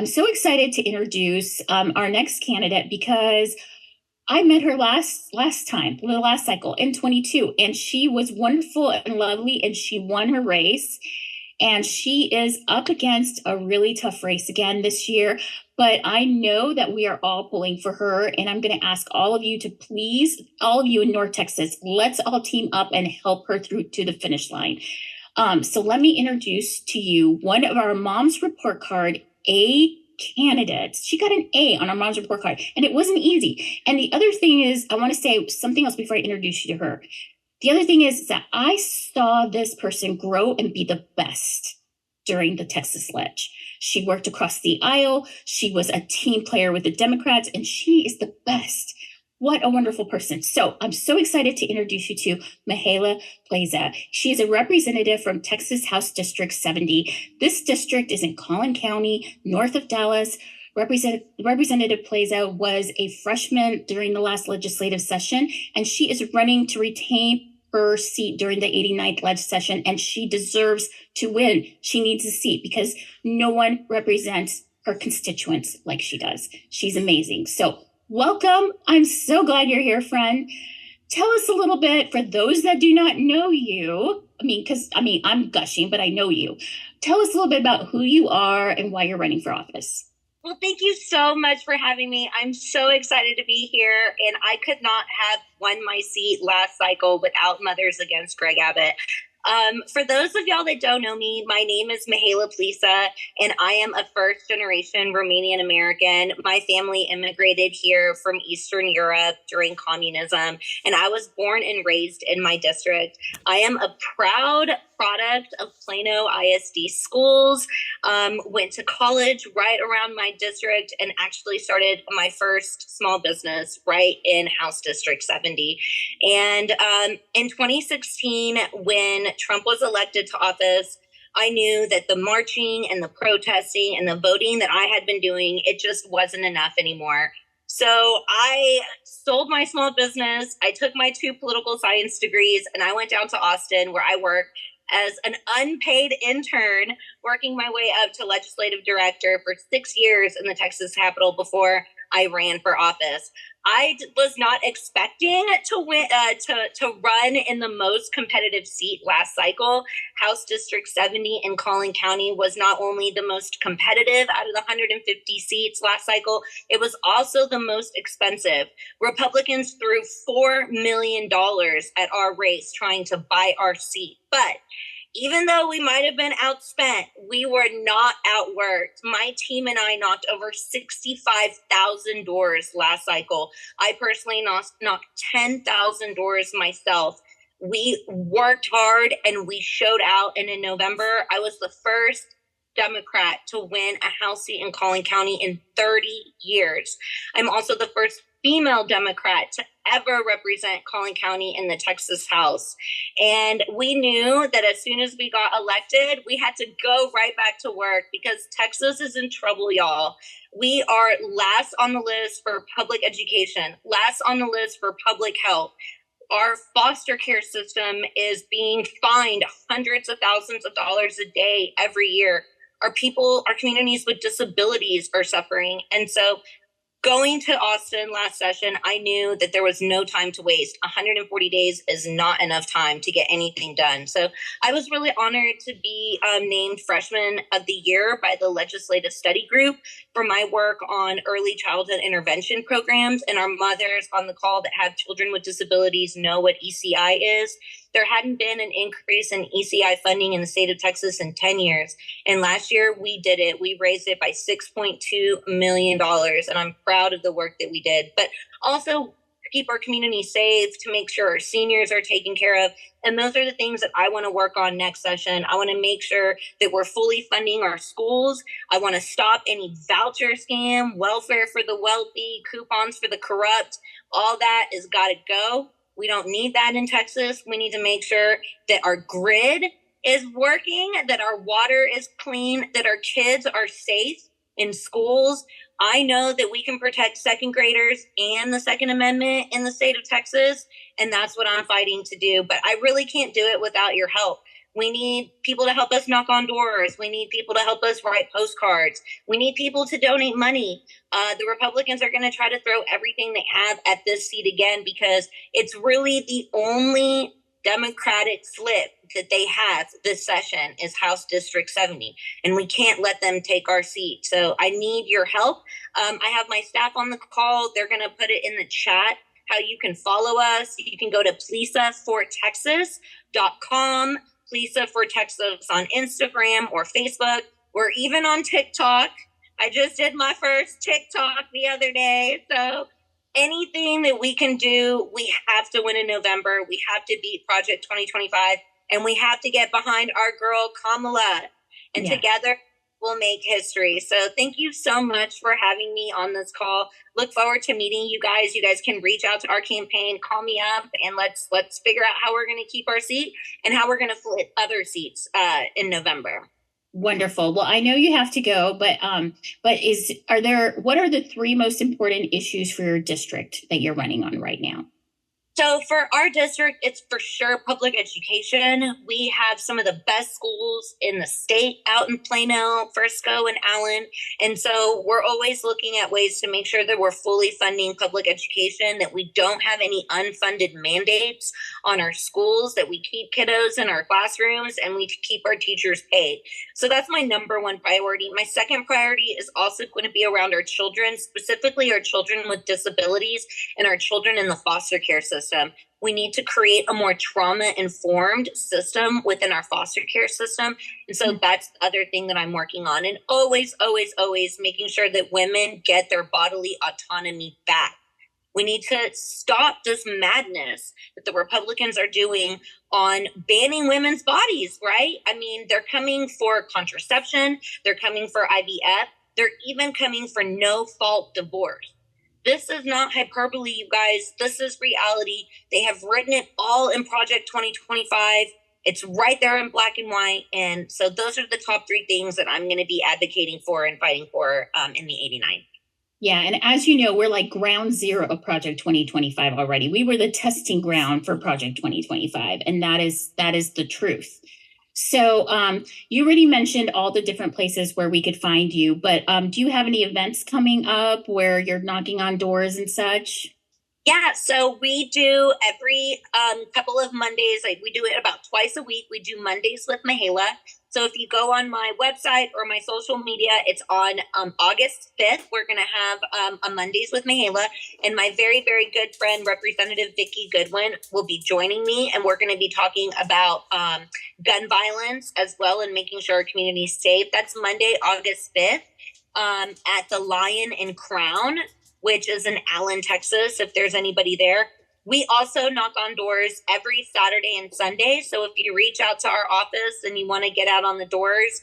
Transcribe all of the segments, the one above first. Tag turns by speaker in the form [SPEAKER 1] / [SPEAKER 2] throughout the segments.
[SPEAKER 1] I'm so excited to introduce our next candidate because I met her last time, the last cycle in 22, and she was wonderful and lovely, and she won her race. And she is up against a really tough race again this year. But I know that we are all pulling for her. And I'm going to ask all of you to please, all of you in North Texas, let's all team up and help her through to the finish line. So let me introduce to you one of our Mom's Report Card A candidates. She got an A on our Mom's Report Card, and it wasn't easy. And the other thing is, I want to say something else before I introduce you to her. The other thing is that I saw this person grow and be the best during the Texas Ledge. She worked across the aisle. She was a team player with the Democrats, and she is the best. What a wonderful person. So I'm so excited to introduce you to Mihaela Plesa. She is a representative from Texas House District 70. This district is in Collin County, north of Dallas. Representative Plesa was a freshman during the last legislative session, and she is running to retain her seat during the 89th leg session, and she deserves to win. She needs a seat because no one represents her constituents like she does. She's amazing. So welcome. I'm so glad you're here, friend. Tell us a little bit, for those that do not know you, I'm gushing, but I know you. Tell us a little bit about who you are and why you're running for office.
[SPEAKER 2] Well, thank you so much for having me. I'm so excited to be here, and I could not have won my seat last cycle without Mothers Against Greg Abbott. For those of y'all that don't know me, my name is Mihaela Plesa, and I am a first-generation Romanian American. My family immigrated here from Eastern Europe during communism, and I was born and raised in my district. I am a proud product of Plano ISD schools, went to college right around my district, and actually started my first small business right in House District 70. And in 2016, when Trump was elected to office, I knew that the marching and the protesting and the voting that I had been doing, it just wasn't enough anymore. So I sold my small business. I took my 2 political science degrees, and I went down to Austin, where I work as an unpaid intern, working my way up to legislative director for 6 years in the Texas Capitol before I ran for office. I was not expecting to win, to run in the most competitive seat last cycle. House District 70 in Collin County was not only the most competitive out of the 150 seats last cycle, it was also the most expensive. Republicans threw $4 million at our race trying to buy our seat. But even though we might have been outspent, we were not outworked. My team and I knocked over 65,000 doors last cycle. I personally knocked 10,000 doors myself. We worked hard and we showed out. And in November, I was the first Democrat to win a House seat in Collin County in 30 years. I'm also the first female Democrat to ever represent Collin County in the Texas House. And we knew that as soon as we got elected, we had to go right back to work because Texas is in trouble, y'all. We are last on the list for public education, last on the list for public health. Our foster care system is being fined hundreds of thousands of dollars a day every year. Our communities with disabilities are suffering. And so going to Austin last session, I knew that there was no time to waste. 140 days is not enough time to get anything done. So I was really honored to be named Freshman of the Year by the Legislative Study Group for my work on early childhood intervention programs. And our mothers on the call that have children with disabilities know what ECI is. There hadn't been an increase in ECI funding in the state of Texas in 10 years. And last year we did it. We raised it by $6.2 million. And I'm proud of the work that we did, but also keep our community safe, to make sure our seniors are taken care of. And those are the things that I want to work on next session. I want to make sure that we're fully funding our schools. I want to stop any voucher scam, welfare for the wealthy, coupons for the corrupt. All that has got to go. We don't need that in Texas. We need to make sure that our grid is working, that our water is clean, that our kids are safe in schools. I know that we can protect second graders and the Second Amendment in the state of Texas, and that's what I'm fighting to do. But I really can't do it without your help. We need people to help us knock on doors. We need people to help us write postcards. We need people to donate money. The Republicans are going to try to throw everything they have at this seat again because it's really the only Democratic flip that they have this session is House District 70, and we can't let them take our seat. So I need your help. I have my staff on the call. They're going to put it in the chat how you can follow us. You can go to plesafortexas.com, Plesa for Texas on Instagram or Facebook. We're even on TikTok. I just did my first TikTok the other day. So anything that we can do, we have to win in November. We have to beat Project 2025, and we have to get behind our girl Kamala. And together we'll make history. So thank you so much for having me on this call. Look forward to meeting you guys. You guys can reach out to our campaign, call me up, and let's figure out how we're going to keep our seat and how we're going to flip other seats in November.
[SPEAKER 1] Wonderful. Well, I know you have to go, but what are the 3 most important issues for your district that you're running on right now?
[SPEAKER 2] So for our district, it's for sure public education. We have some of the best schools in the state out in Plano, Frisco, and Allen. And so we're always looking at ways to make sure that we're fully funding public education, that we don't have any unfunded mandates on our schools, that we keep kiddos in our classrooms, and we keep our teachers paid. So that's my number 1 priority. My second priority is also going to be around our children, specifically our children with disabilities and our children in the foster care system. We need to create a more trauma-informed system within our foster care system. And so that's the other thing that I'm working on. And always, always, always making sure that women get their bodily autonomy back. We need to stop this madness that the Republicans are doing on banning women's bodies, right? I mean, they're coming for contraception. They're coming for IVF. They're even coming for no-fault divorce. This is not hyperbole, you guys. This is reality. They have written it all in Project 2025. It's right there in black and white. And so those are the top 3 things that I'm going to be advocating for and fighting for in the 89.
[SPEAKER 1] Yeah. And as you know, we're like ground zero of Project 2025 already. We were the testing ground for Project 2025. And that is the truth. So you already mentioned all the different places where we could find you, but do you have any events coming up where you're knocking on doors and such?
[SPEAKER 2] Yeah, so we do every couple of Mondays. We do it about twice a week. We do Mondays with Mihaela. So if you go on my website or my social media, it's on August 5th. We're going to have a Mondays with Mihaela. And my very, very good friend, Representative Vicki Goodwin, will be joining me. And we're going to be talking about gun violence as well and making sure our community is safe. That's Monday, August 5th at the Lion and Crown, which is in Allen, Texas, if there's anybody there. We also knock on doors every Saturday and Sunday. So if you reach out to our office and you want to get out on the doors,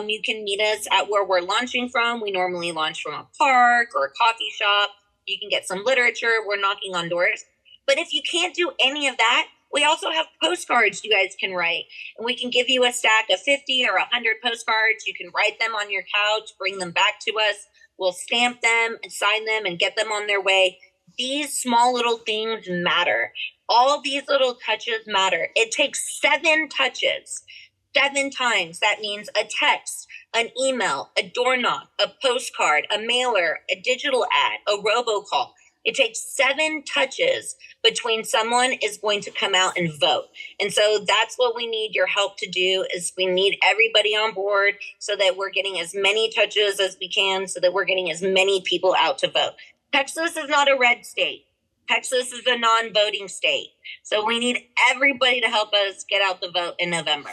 [SPEAKER 2] you can meet us at where we're launching from. We normally launch from a park or a coffee shop. You can get some literature. We're knocking on doors. But if you can't do any of that, we also have postcards you guys can write. And we can give you a stack of 50 or 100 postcards. You can write them on your couch, bring them back to us. We'll stamp them and sign them and get them on their way. These small little things matter. All these little touches matter. It takes 7 touches, 7 times. That means a text, an email, a door knock, a postcard, a mailer, a digital ad, a robocall. It takes 7 touches between someone is going to come out and vote. And so that's what we need your help to do is we need everybody on board so that we're getting as many touches as we can so that we're getting as many people out to vote. Texas is not a red state. Texas is a non-voting state. So we need everybody to help us get out the vote in November.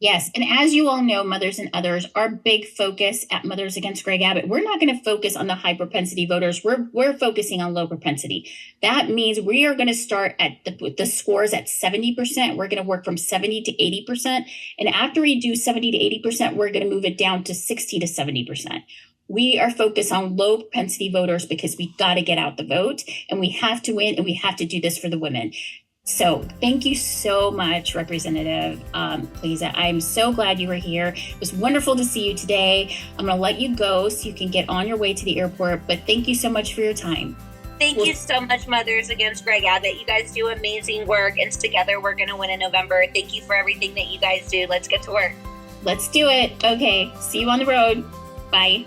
[SPEAKER 1] Yes. And as you all know, Mothers and Others, our big focus at Mothers Against Greg Abbott, we're not going to focus on the high propensity voters. We're focusing on low propensity. That means we are going to start at the scores at 70%. We're going to work from 70 to 80%. And after we do 70 to 80%, we're going to move it down to 60 to 70%. We are focused on low propensity voters because we got to get out the vote and we have to win and we have to do this for the women. So thank you so much, Representative Plesa. I'm so glad you were here. It was wonderful to see you today. I'm going to let you go so you can get on your way to the airport, but thank you so much for your time.
[SPEAKER 2] Thank you so much, Mothers Against Greg Abbott. You guys do amazing work, and together we're going to win in November. Thank you for everything that you guys do. Let's get to work.
[SPEAKER 1] Let's do it. Okay. See you on the road. Bye.